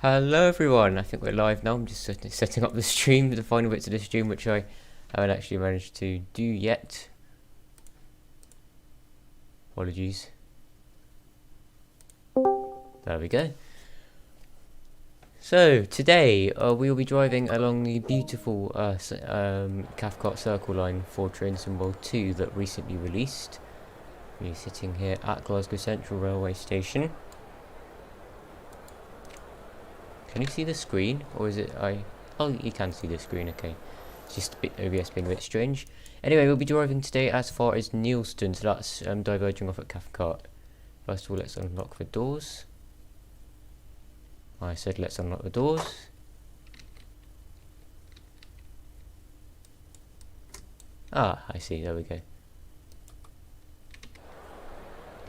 Hello everyone, I think we're live now. I'm just setting up the stream, the final bits of the stream, which I haven't actually managed to do yet. Apologies. There we go. So, today we will be driving along the beautiful Cathcart Circle line for Train Symbol 2 that recently released. We're sitting here at Glasgow Central Railway Station. Can you see the screen, or is it Oh, you can see the screen. Okay, it's just a bit OBS being a bit strange. Anyway, we'll be driving today as far as Neilston, so that's diverging off at Cathcart. First of all, let's unlock the doors. I said let's unlock the doors. Ah, I see. There we go.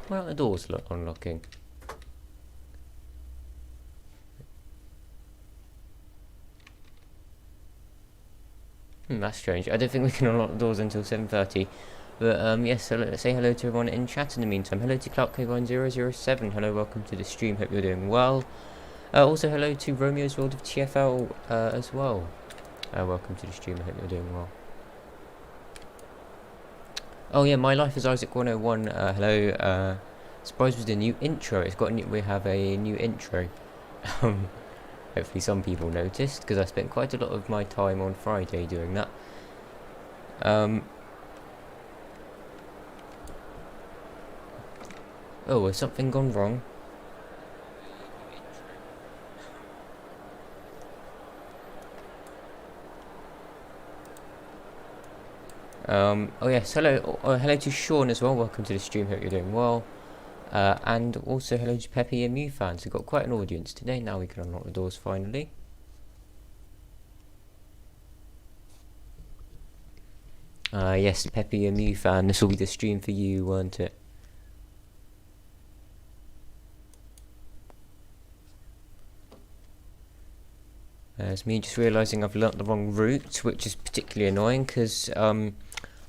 Why aren't the doors unlocking? That's strange. I don't think we can unlock the doors until 7:30. But yes, so let's say hello to everyone in chat in the meantime. Hello to ClarkK1007. Hello, welcome to the stream. Hope you're doing well. Also hello to Romeo's World of TFL as well. Welcome to the stream. I hope you're doing well. Oh yeah, my life is Isaac 101. Hello. Surprised with the new intro. We have a new intro. Hopefully some people noticed, because I spent quite a lot of my time on Friday doing that. Oh, has something gone wrong? Oh yes, hello to Sean as well. Welcome to the stream. Hope you're doing well. And also hello to Peppy and Mew fans. We've got quite an audience today. Now we can unlock the doors finally. Yes, Peppy and Mew fan, this will be the stream for you, won't it? It's me just realising I've learnt the wrong route, which is particularly annoying, because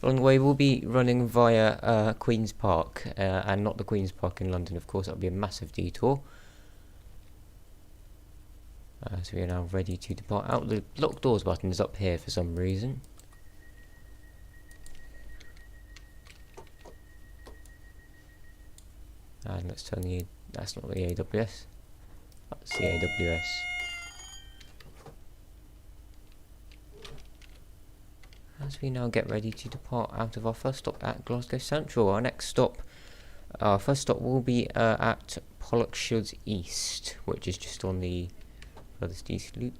along the way we'll be running via Queen's Park, and not the Queen's Park in London, of course. That'll be a massive detour. So we are now ready to depart out. The lock doors button is up here for some reason. And let's turn that's not the AWS, that's the AWS. As we now get ready to depart out of our first stop at Glasgow Central, our first stop will be at Pollokshields East, which is just on the furthest east loop.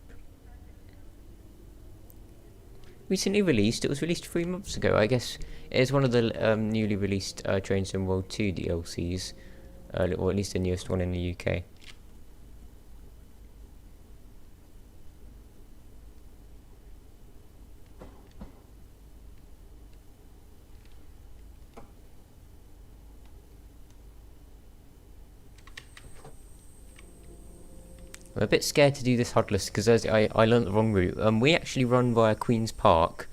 Recently released, it was released 3 months ago. I guess it is one of the newly released Train Sim World 2 DLCs, or at least the newest one in the UK. I'm a bit scared to do this HUDless because I learnt the wrong route. We actually run via Queen's Park.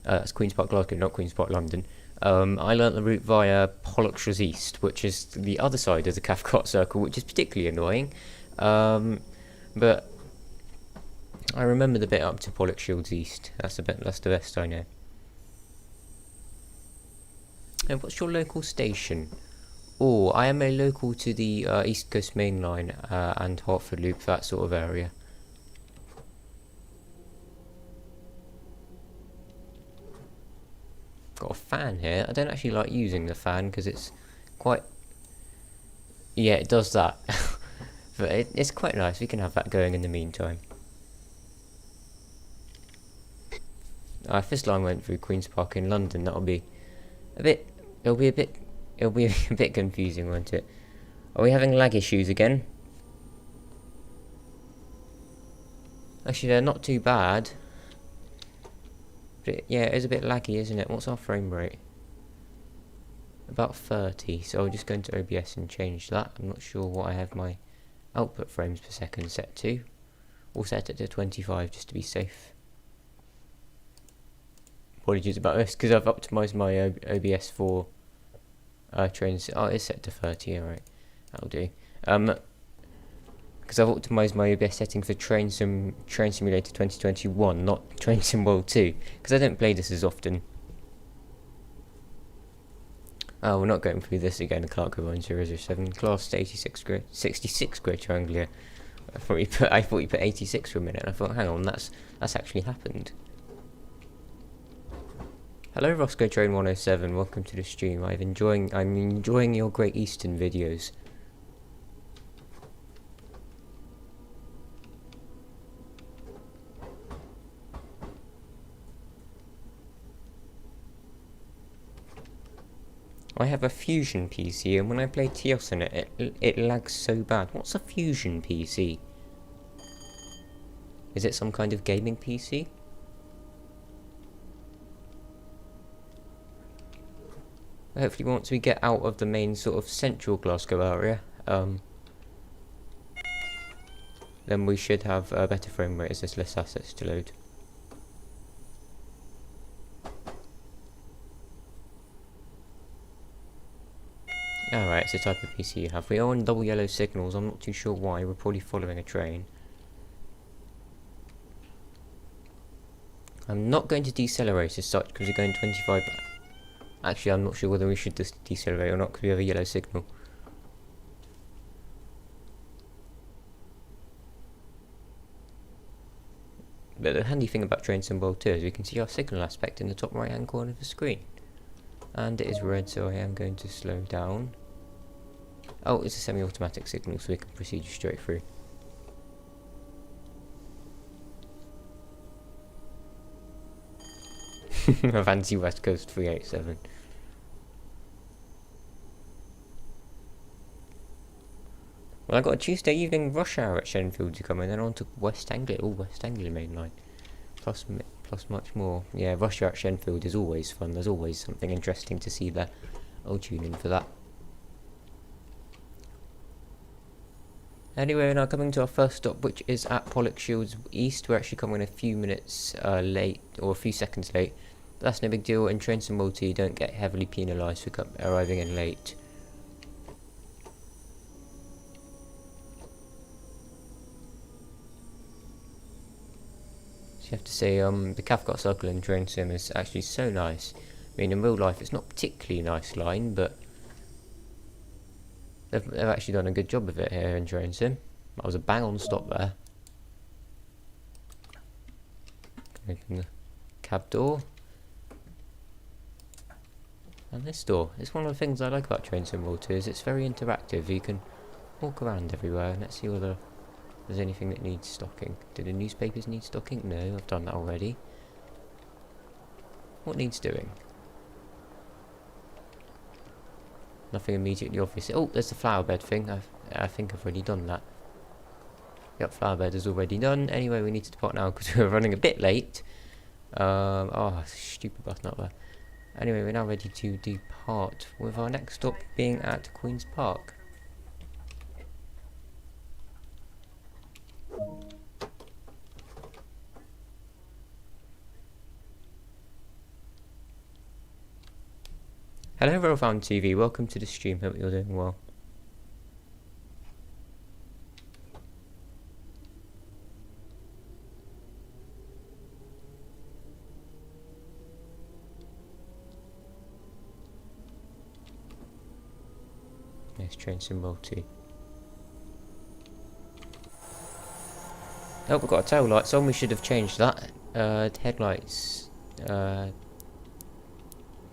That's Queen's Park Glasgow, not Queen's Park London. I learnt the route via Pollokshields East, which is the other side of the Cathcart Circle, which is particularly annoying. But I remember the bit up to Pollokshields East. That's the best I know. And what's your local station? Oh, I am a local to the East Coast Main Line and Hertford Loop, that sort of area. Got a fan here. I don't actually like using the fan because it's quite... Yeah, it does that. But it's quite nice. We can have that going in the meantime. If this line went through Queen's Park in London, that'll be a bit... It'll be a bit confusing, won't it? Are we having lag issues again? Actually, they're not too bad. But yeah, it is a bit laggy, isn't it? What's our frame rate? About 30. So I'll just go into OBS and change that. I'm not sure what I have my output frames per second set to. We'll set it to 25 just to be safe. Apologies about this, because I've optimised my OBS for trains. Oh, it's set to 30, alright. That'll do. because I've optimised my OBS settings for Train Simulator 2021, not Train Sim World 2, because I don't play this as often. Oh, we're not going through this again. Clark 1007, class 66 grade triangular. I thought you put 86 for a minute. And I thought, hang on, that's actually happened. Hello, Roscoe Train 107. Welcome to the stream. I'm enjoying your Great Eastern videos. I have a Fusion PC, and when I play TIOS on it lags so bad. What's a Fusion PC? Is it some kind of gaming PC? Hopefully once we get out of the main sort of central Glasgow area, then we should have a better frame rate as there's less assets to load. Alright, it's the type of PC you have. We are on double yellow signals. I'm not too sure why. We're probably following a train. I'm not going to decelerate as such because we're going 25. Actually, I'm not sure whether we should just decelerate or not because we have a yellow signal. But the handy thing about Train Sim World 2 is we can see our signal aspect in the top right hand corner of the screen. And it is red, so I am going to slow down. Oh, it's a semi-automatic signal, so we can proceed straight through. A fancy West Coast 387. Well, I got a Tuesday evening rush hour at Shenfield to come in, then on to West Anglia. Oh, West Anglia main line. Plus much more. Yeah, rush hour at Shenfield is always fun. There's always something interesting to see there. I'll tune in for that. Anyway, we're now coming to our first stop, which is at Pollokshields East. We're actually coming a few minutes late, or a few seconds late. But that's no big deal. In Train Sim World 2, you don't get heavily penalised for arriving in late. So you have to say, the Cathcart Circle in Train Sim is actually so nice. I mean, in real life, it's not particularly a nice line, but they've actually done a good job of it here in Train Sim. That was a bang-on stop there. Open the cab door. And this door. It's one of the things I like about Train Sim World 2 is it's very interactive. You can walk around everywhere. Let's see whether there's anything that needs stocking. Do the newspapers need stocking? No, I've done that already. What needs doing? Nothing immediately obvious. Oh, there's the flower bed thing. I think I've already done that. Yep, flower bed is already done. Anyway, we need to depart now because we're running a bit late. Oh, stupid button up there. Anyway, we're now ready to depart, with our next stop being at Queen's Park. Hello, Rofound TV. Welcome to the stream. Hope you're doing well. Yes, Train Sim World 2. Oh, we've got a tail lights on. We should have changed that. Headlights.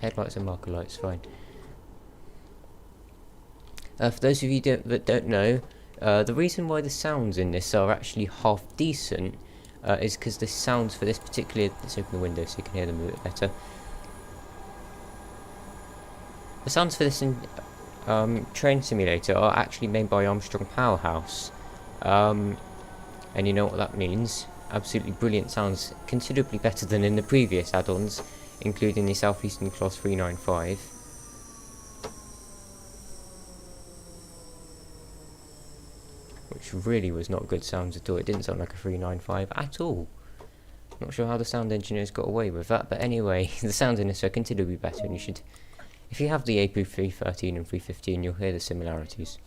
Headlights and marker lights, fine. For those of you that don't know, the reason why the sounds in this are actually half decent is because the sounds for this particular... Let's open the window so you can hear them a bit better. The sounds for this in Train Simulator are actually made by Armstrong Powerhouse. And you know what that means. Absolutely brilliant sounds, considerably better than in the previous add-ons, including the Southeastern Class 395. Which really was not good sounds at all. It didn't sound like a 395 at all. Not sure how the sound engineers got away with that, but anyway, the sounds in this are considerably better, and you should... If you have the APU 313 and 315, you'll hear the similarities.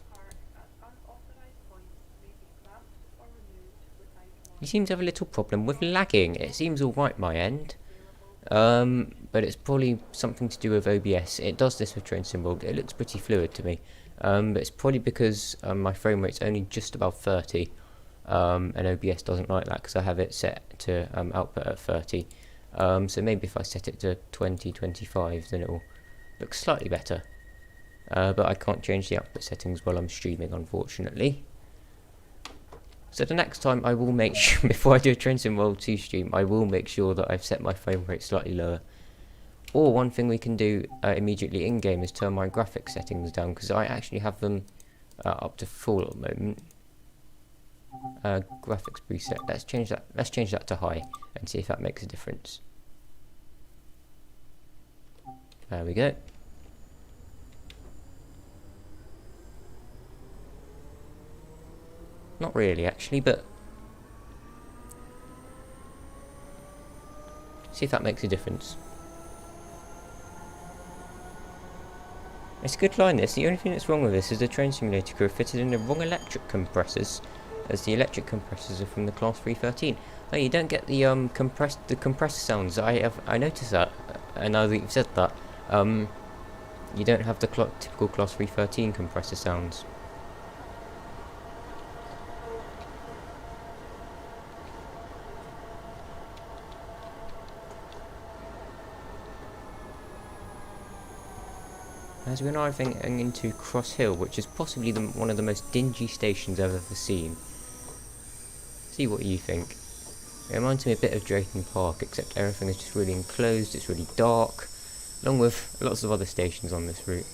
You seem to have a little problem with lagging. It seems alright my end. But it's probably something to do with OBS. It does this with train symbol. It looks pretty fluid to me. But it's probably because my frame rate's only just above 30. And OBS doesn't like that because I have it set to output at 30. So maybe if I set it to 20, 25, then it will look slightly better. But I can't change the output settings while I'm streaming, unfortunately. So the next time I will make sure, before I do a Train Sim World 2 stream, I will make sure that I've set my frame rate slightly lower. Or one thing we can do immediately in-game is turn my graphics settings down, because I actually have them up to full at the moment. Graphics preset, let's change that to high, and see if that makes a difference. There we go. Not really, actually, but see if that makes a difference. It's a good line, this. The only thing that's wrong with this is the train simulator crew fitted in the wrong electric compressors, as the electric compressors are from the class 313. Oh, you don't get the compressor sounds. I noticed that, and now that you've said that, you don't have the typical class 313 compressor sounds. As we're now arriving into Cross Hill, which is possibly one of the most dingy stations I've ever seen. See what you think. It reminds me a bit of Drayton Park, except everything is just really enclosed, it's really dark, along with lots of other stations on this route.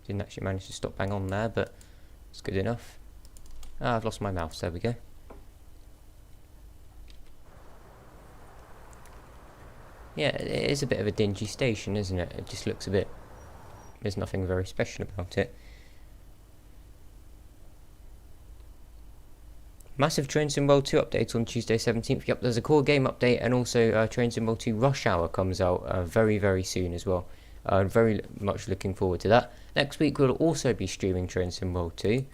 Didn't actually manage to stop bang on there, but it's good enough. Ah, I've lost my mouse, there we go. Yeah, it is a bit of a dingy station, isn't it? It just looks a bit... there's nothing very special about it. Massive Train Sim World 2 update on Tuesday 17th. Yep, there's a core game update, and also Train Sim World 2 Rush Hour comes out very, very soon as well. Very much looking forward to that. Next week we'll also be streaming Train Sim World 2.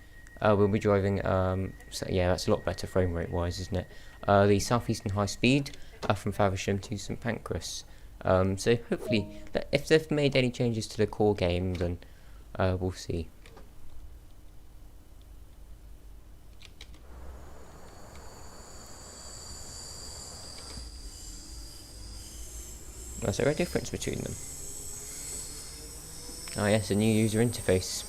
We'll be driving, so yeah, that's a lot better frame rate wise, isn't it? The Southeastern High Speed from Faversham to St Pancras. So hopefully, if they've made any changes to the core game, then we'll see. Is there a difference between them? Oh yes, a new user interface.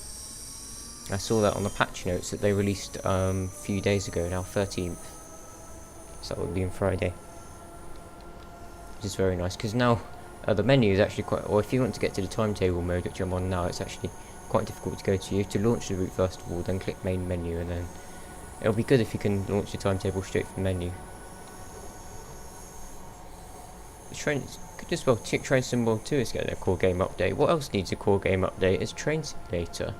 I saw that on the patch notes that they released a few days ago, now 13th. So that would be on Friday. Which is very nice, because now the menu is actually quite... or if you want to get to the timetable mode, which I'm on now, it's actually quite difficult to go to. You have to launch the route first of all, then click main menu, and then... it'll be good if you can launch your timetable straight from the menu. Could as well Train Sim World 2 is getting a core game update. What else needs a core game update? It's Train Simulator.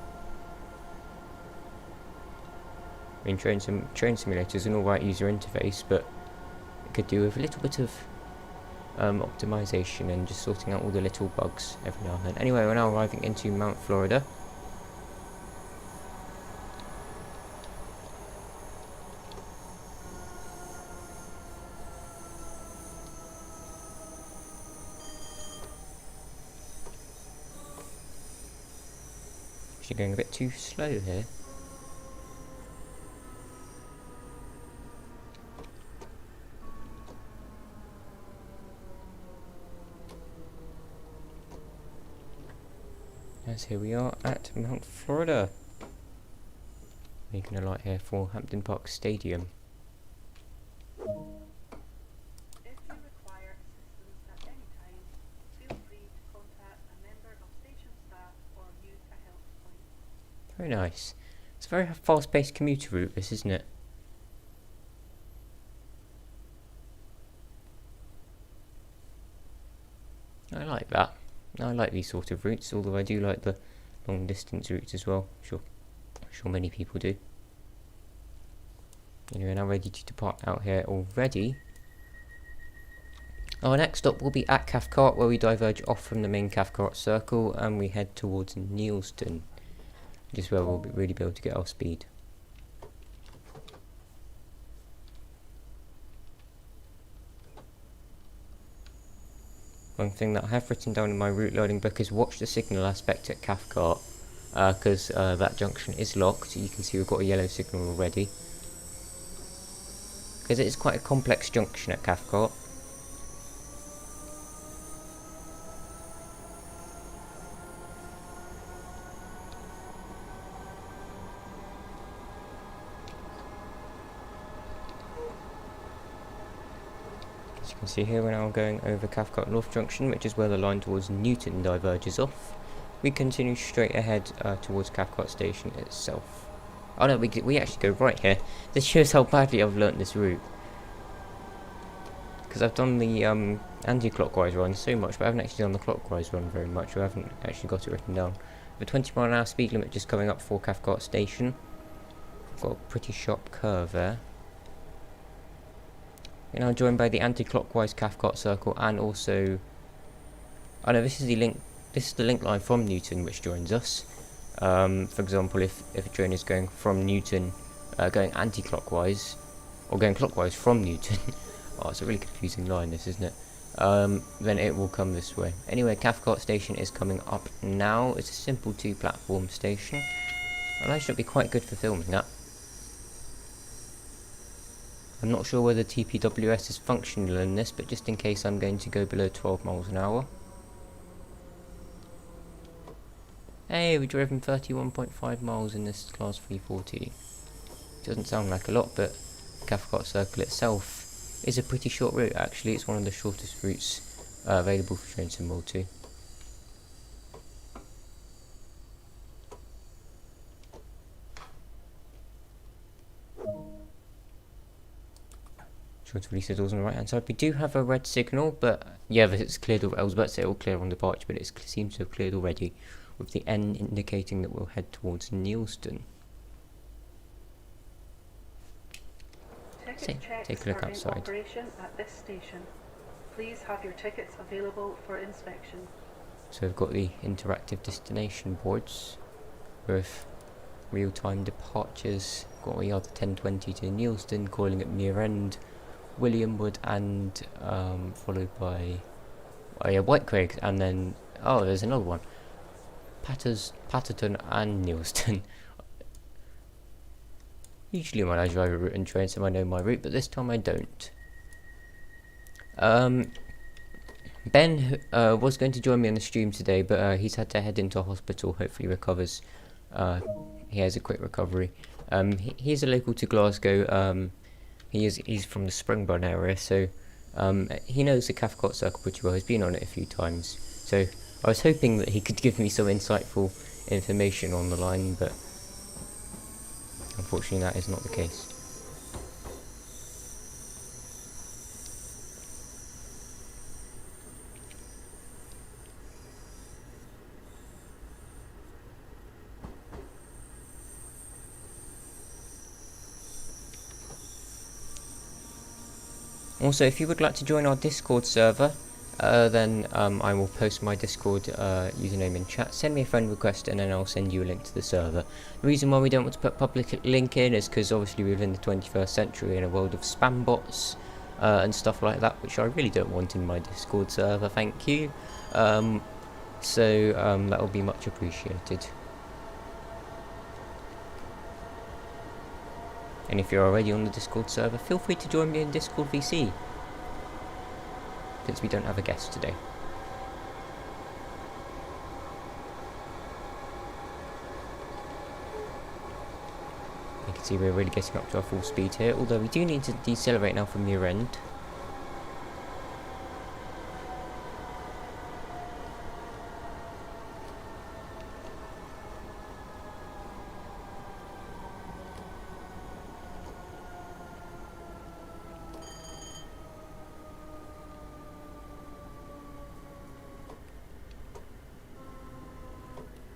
I mean, Train Simulator is an alright user interface, but it could do with a little bit of optimization and just sorting out all the little bugs every now and then. Anyway, we're now arriving into Mount Florida. Actually going a bit too slow here. As here we are at Mount Florida. Making a light here for Hampton Park Stadium. If you require assistance at any time, feel free to contact a member of station staff or use a help point. Very nice. It's a very fast-paced commuter route, this, isn't it? I like that. I like these sort of routes, although I do like the long distance routes as well. I'm sure many people do. Anyway, now ready to depart out here already. Our next stop will be at Cathcart, where we diverge off from the main Cathcart Circle and we head towards Neilston, which is where we'll really be able to get our speed. One thing that I have written down in my route loading book is watch the signal aspect at Cathcart, because that junction is locked. You can see we've got a yellow signal already, because it is quite a complex junction at Cathcart. As you can see here, we're now going over Cathcart North Junction, which is where the line towards Newton diverges off. We continue straight ahead towards Cathcart Station itself. Oh no, we actually go right here. This shows how badly I've learnt this route. Because I've done the anti-clockwise run so much, but I haven't actually done the clockwise run very much. I haven't actually got it written down. The 20-mile-an-hour speed limit just coming up for Cathcart Station. Got a pretty sharp curve there. We're now joined by the anti-clockwise Cathcart Circle, and also, oh no, this is the link line from Newton which joins us. For example, if a train is going from Newton, going anti-clockwise, or going clockwise from Newton, oh, it's a really confusing line this, isn't it? Then it will come this way. Anyway, Cathcart Station is coming up now. It's a simple 2-platform station, and that should be quite good for filming that. I'm not sure whether TPWS is functional in this, but just in case, I'm going to go below 12 miles an hour. Hey, we've driven 31.5 miles in this Class 340. Doesn't sound like a lot, but Cathcart Circle itself is a pretty short route actually. It's one of the shortest routes available for Train Sim World 2. Sure to release the doors on the right hand side. We do have a red signal, but yeah, it's cleared. I was about to say it will clear on departure, but it seems to have cleared already, with the N indicating that we'll head towards Neilston. Ticket checks take a look are outside. in operation at this station. Please have your tickets available for inspection. So we've got the interactive destination boards with real-time departures. Got the other 10:20 to Neilston, calling at Mere End, Williamwood, and followed by Whitecraig, and then there's another one, Patterton and Neilston. Usually when I drive a route and train sim I know my route, but this time I don't. Ben was going to join me on the stream today, but he's had to head into hospital. Hopefully recovers. He has a quick recovery. He's a local to Glasgow. He's from the Springburn area, so he knows the Cathcart Circle pretty well. He's been on it a few times, so I was hoping that he could give me some insightful information on the line, but unfortunately that is not the case. Also, if you would like to join our Discord server, then I will post my Discord username in chat. Send me a friend request and then I'll send you a link to the server. The reason why we don't want to put public link in is because obviously we live in the 21st century in a world of spam bots and stuff like that, which I really don't want in my Discord server, thank you. So that will be much appreciated. And if you're already on the Discord server, feel free to join me in Discord VC, since we don't have a guest today. You can see we're really getting up to our full speed here, although we do need to decelerate now from Mere End.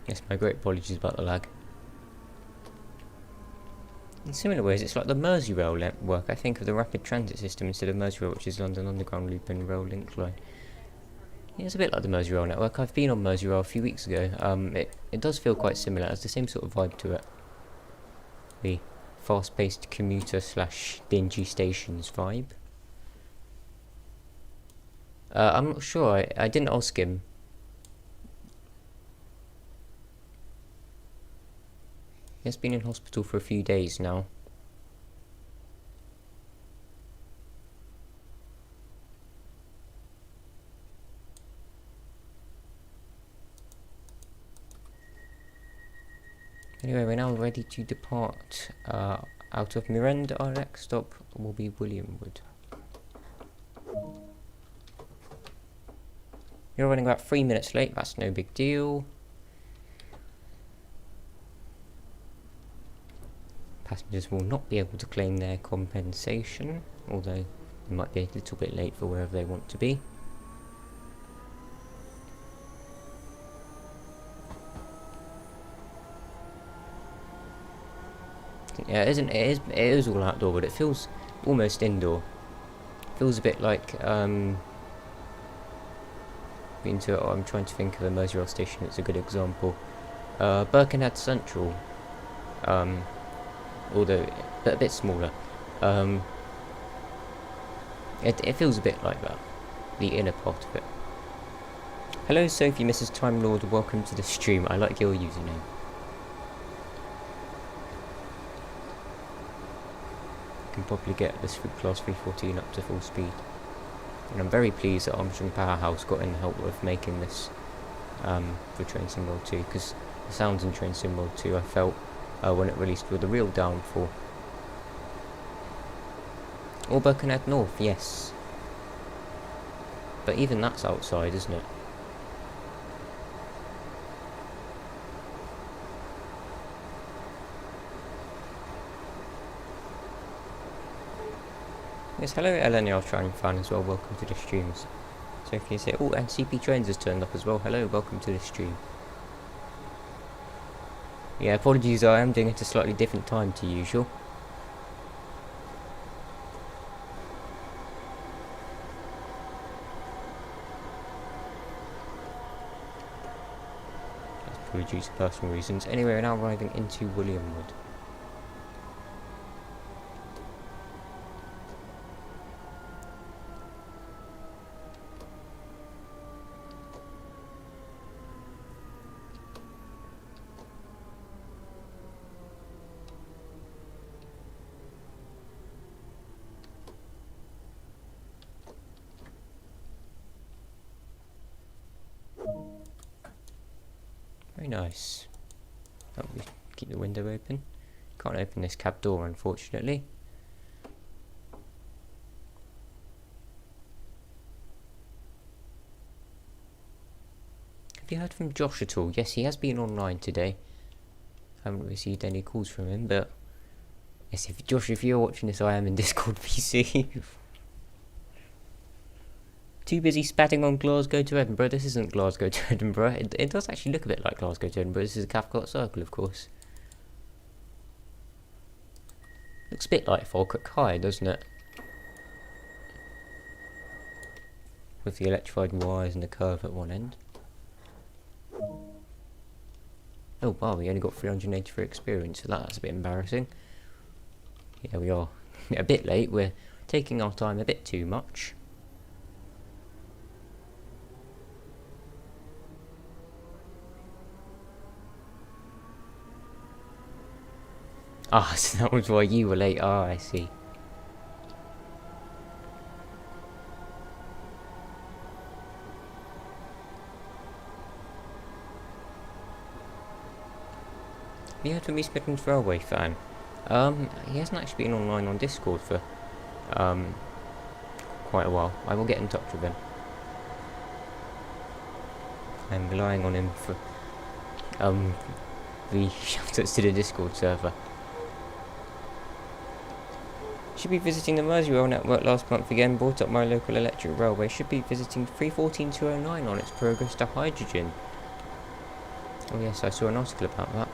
Yes, my great apologies about the lag. In similar ways, it's like the Merseyrail network. I think of the rapid transit system instead of Merseyrail, which is London Underground Loop and Rail Link Line. Yeah, it's a bit like the Merseyrail network. I've been on Merseyrail a few weeks ago. It does feel quite similar. It has the same sort of vibe to it. The fast-paced commuter / dingy stations vibe. I'm not sure. I didn't ask him. He has been in hospital for a few days now. Anyway, we're now ready to depart out of Miranda. Our next stop will be Williamwood. You're running about 3 minutes late, that's no big deal. Passengers will not be able to claim their compensation, although they might be a little bit late for wherever they want to be. Yeah, it is all outdoor, but it feels almost indoor. Feels a bit like I'm trying to think of a Merseyrail station that's a good example. Cathcart Central, although a bit smaller. It feels a bit like that, the inner part of it. Hello Sophie, Mrs. Time Lord, welcome to the stream. I like your username. Can probably get this class 314 up to full speed, and I'm very pleased that Armstrong Powerhouse got in help with making this for Train Sim World 2, because the sounds in Train Sim World 2 I felt when it released were the real downfall. Or Birkenhead North, yes, but even that's outside, isn't it? Yes, hello LNR Train fan as well, welcome to the streams. So if you say, oh, and CP Trains has turned up as well, hello, welcome to the stream. Yeah, apologies, I am doing it at a slightly different time to usual. That's probably due to personal reasons. Anyway, we're now arriving into Williamwood. Very nice. Oh, we keep the window open. Can't open this cab door, unfortunately. Have you heard from Josh at all? Yes, he has been online today. Haven't received any calls from him, but yes, Josh, if you're watching this, I am in Discord PC. Too busy spatting on Glasgow to Edinburgh. This isn't Glasgow to Edinburgh. It does actually look a bit like Glasgow to Edinburgh. This is a Cathcart Circle, of course. Looks a bit like Falkirk High, doesn't it? With the electrified wires and the curve at one end. Oh wow, we only got 383 experience, so that's a bit embarrassing. Yeah, we are a bit late. We're taking our time a bit too much. Ah, so that was why you were late. Ah, I see. Have you heard from East Midlands Railway fan? He hasn't actually been online on Discord for quite a while. I will get in touch with him. I'm relying on him for the shoutouts to the Discord server. Should be visiting the Merseyrail network last month again, brought up my local electric railway. Should be visiting 314209 on its progress to hydrogen. Oh yes, I saw an article about that.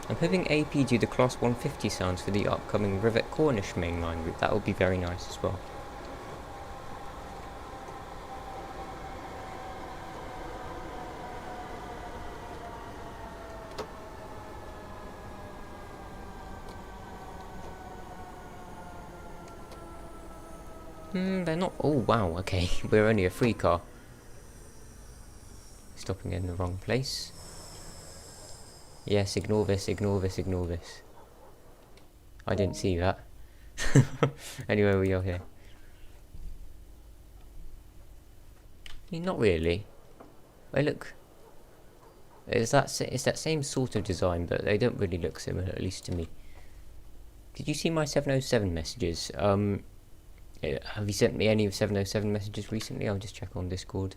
I'm hoping AP do the Class 150 sounds for the upcoming Rivet Cornish mainline route. That would be very nice as well. They're not. Oh wow, okay. We're only a free car. Stopping in the wrong place. Yes, ignore this, ignore this, ignore this. I didn't see that. Anyway, we are here. Not really. Oh look. It's that same sort of design, but they don't really look similar, at least to me. Did you see my 707 messages? Have you sent me any of 707 messages recently? I'll just check on Discord.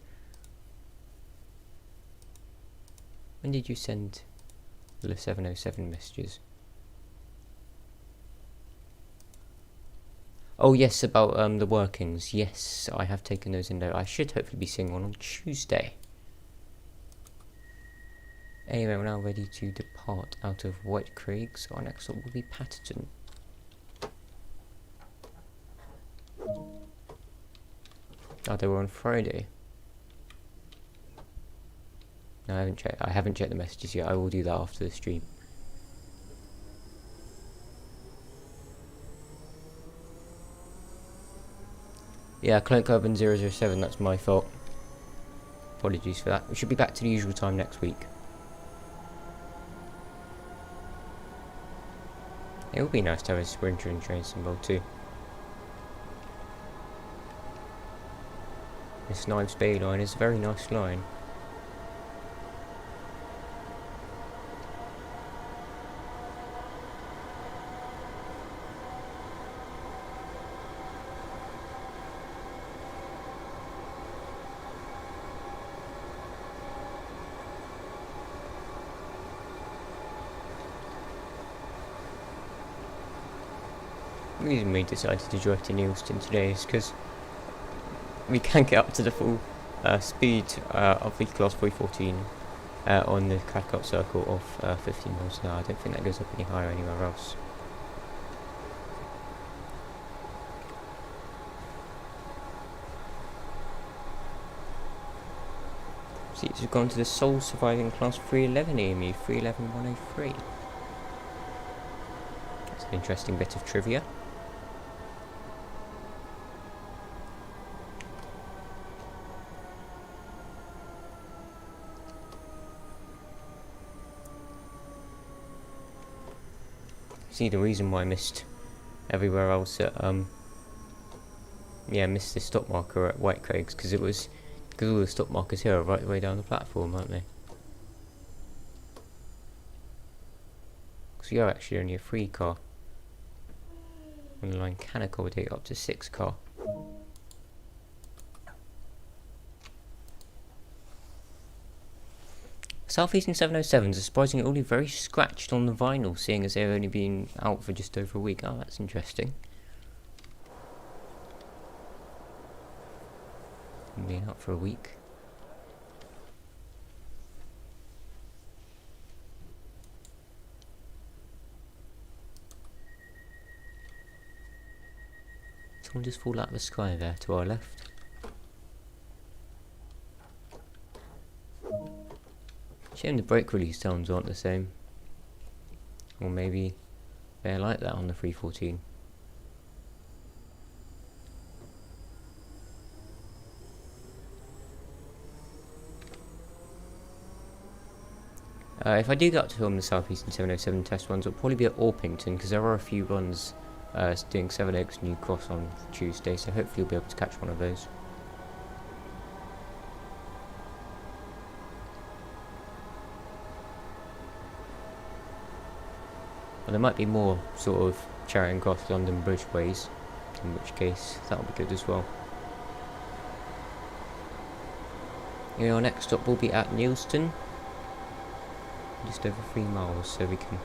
When did you send the 707 messages? Oh yes, about the workings. Yes, I have taken those in there. I should hopefully be seeing one on Tuesday. Anyway, we're now ready to depart out of White Craig, so our next stop will be Patterton. Oh, they were on Friday. No, I haven't checked the messages yet. I will do that after the stream. Yeah, Clunk Urban 007, that's my fault. Apologies for that. We should be back to the usual time next week. It would be nice to have a sprinter in train symbol too. This Knives Bay line is a very nice line. The reason we decided to drive to Neilston today is because we can get up to the full speed of the Class 314 on the Cathcart Circle of 15 miles an hour. I don't think that goes up any higher anywhere else. Seats have gone to the sole surviving Class 311 EMU, 311103. That's an interesting bit of trivia. See the reason why I missed everywhere else at missed the stop marker at White Craigs, because all the stop markers here are right the way down the platform, aren't they? So you're actually only a 3 car. And the line can accommodate up to 6 car. Southeastern 707s are surprisingly only very scratched on the vinyl, seeing as they've only been out for just over a week. Oh, that's interesting. Being out for a week. Someone just fall out of the sky there to our left. Shame the brake release sounds aren't the same. Or maybe they're like that on the 314. If I do get up to film the Southeastern 707 test runs, it'll probably be at Orpington, because there are a few runs doing Seven Oaks New Cross on Tuesday, so hopefully you'll be able to catch one of those. And there might be more sort of Charing Cross London Bridge ways, in which case that'll be good as well. Our next stop will be at Neilston, just over 3 miles, so we can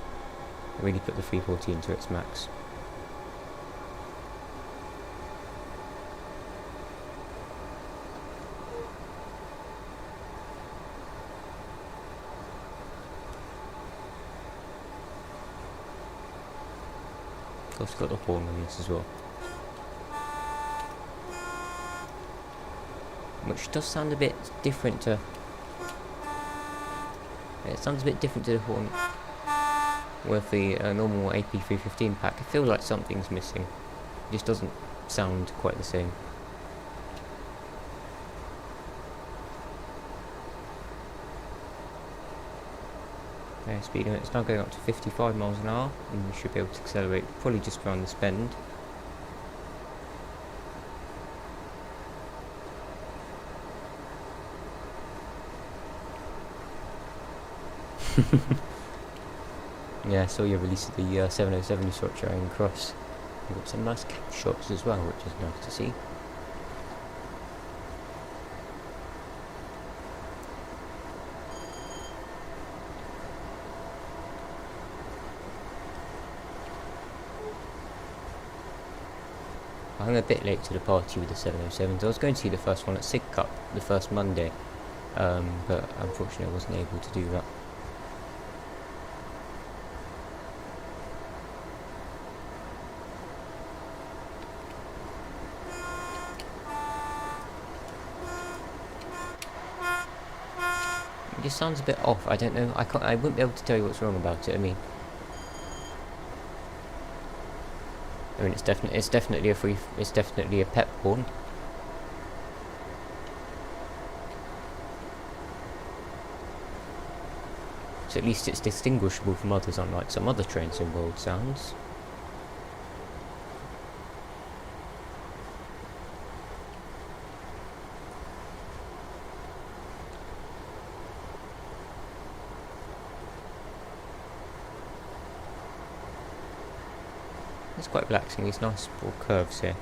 really put the 314 to its max. It's also got the horn on this as well. Which does sound a bit different to... It sounds a bit different to the horn with the normal AP315 pack. I feel like something's missing. It just doesn't sound quite the same. Okay, speed limit's now going up to 55 miles an hour, and we should be able to accelerate probably just around this bend. Yeah, I saw your release of the 707 shot Charing Cross. You've got some nice cap shots as well, which is nice to see. I'm a bit late to the party with the 707s. I was going to see the first one at Sig Cup, the first Monday, but unfortunately I wasn't able to do that. It just sounds a bit off. I don't know. I wouldn't be able to tell you what's wrong about it. I mean, it's definitely a pep horn. So at least it's distinguishable from others, unlike some other trains in world sounds. It's quite relaxing, these nice broad curves here.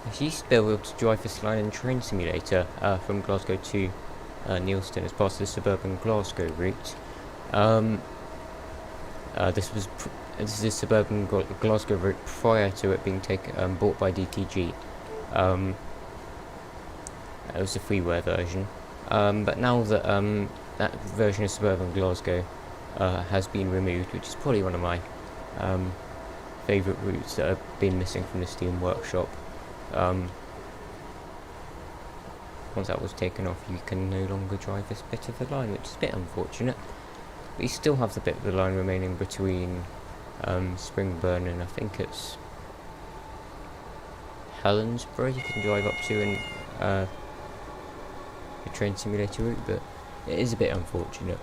I used to be able to drive this line in Train Simulator from Glasgow to Neilston as part of the suburban Glasgow route. This is the suburban Glasgow route prior to it being bought by DTG. It was the freeware version, but now that that version of suburban Glasgow has been removed, which is probably one of my favourite routes that have been missing from the Steam Workshop. Once that was taken off, you can no longer drive this bit of the line, which is a bit unfortunate. But you still have the bit of the line remaining between Springburn and I think it's Helensburgh. You can drive up to in the Train Simulator route, but it is a bit unfortunate.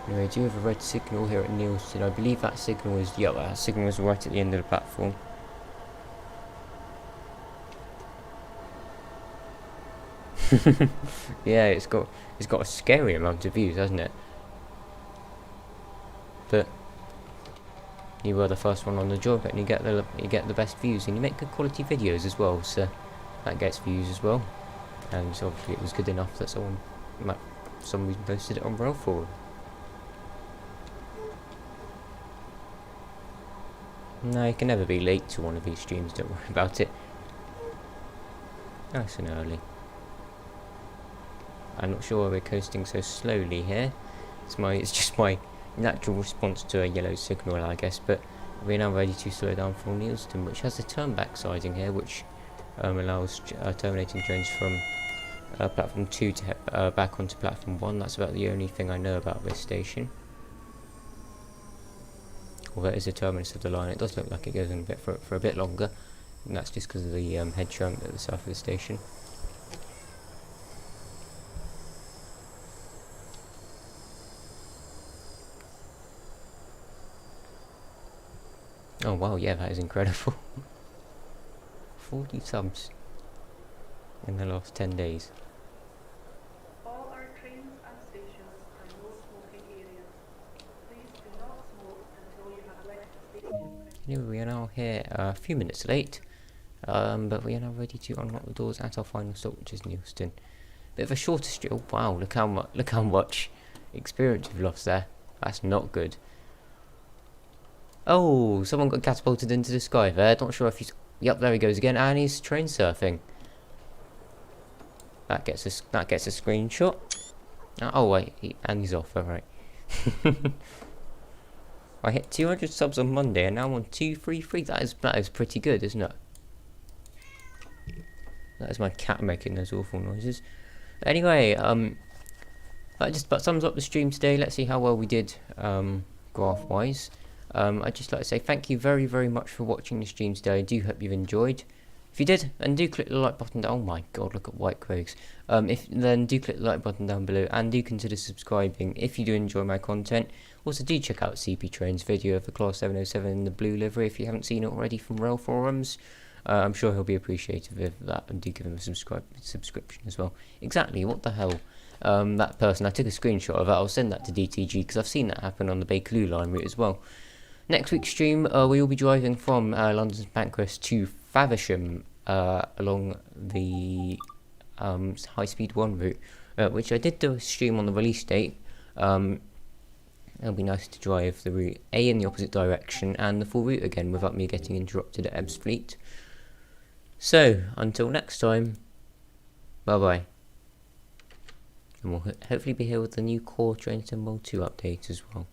Anyway, I do have a red signal here at Neilston. I believe that signal is that signal is right at the end of the platform. Yeah, it's got a scary amount of views, hasn't it? But you were the first one on the job, and you get the best views, and you make good quality videos as well, so that gets views as well. And so obviously it was good enough that someone posted it on Rail Forum. No, you can never be late to one of these streams, don't worry about it. Nice and early. I'm not sure why we're coasting so slowly here. It's just my natural response to a yellow signal, I guess, but we're now ready to slow down for Neilston, which has a turn-back siding here, which allows terminating trains from platform 2 to head back onto platform 1. That's about the only thing I know about this station. Although it is a terminus of the line, it does look like it goes on a bit for a bit longer, and that's just because of the head trunk at the south of the station. Oh wow, yeah, that is incredible. 40 subs in the last 10 days. All our trains and stations are no smoking areas. Please do not smoke until you have left the station. Anyway, we are now here a few minutes late, but we are now ready to unlock the doors at our final stop, which is Neilston. Bit of a shorter street. Oh wow, look how much experience we've lost there. That's not good. Oh, someone got catapulted into the sky there. Not sure if he's... Yep, there he goes again, and he's train surfing. That gets a screenshot. Oh wait, and he's off. All right. I hit 200 subs on Monday, and now I'm on 233. That is pretty good, isn't it? That is my cat making those awful noises. Anyway, that just about sums up the stream today. Let's see how well we did, graph-wise. I'd just like to say thank you very, very much for watching the stream today. I do hope you've enjoyed. If you did, then do click the like button down. Oh my god, look at white quotes. Then do click the like button down below, and do consider subscribing if you do enjoy my content. Also, do check out CP Train's video of the Class 707 in the blue livery if you haven't seen it already from Rail Forums. I'm sure he'll be appreciative of that, and do give him a subscription as well. Exactly, what the hell? That person, I took a screenshot of that. I'll send that to DTG because I've seen that happen on the Bakerloo line route as well. Next week's stream, we will be driving from London's Pancras to Faversham along the High Speed 1 route, which I did do a stream on the release date. It'll be nice to drive the route A in the opposite direction and the full route again without me getting interrupted at Ebbsfleet. So, until next time, bye bye. And we'll hopefully be here with the new Core Train Symbol 2 update as well.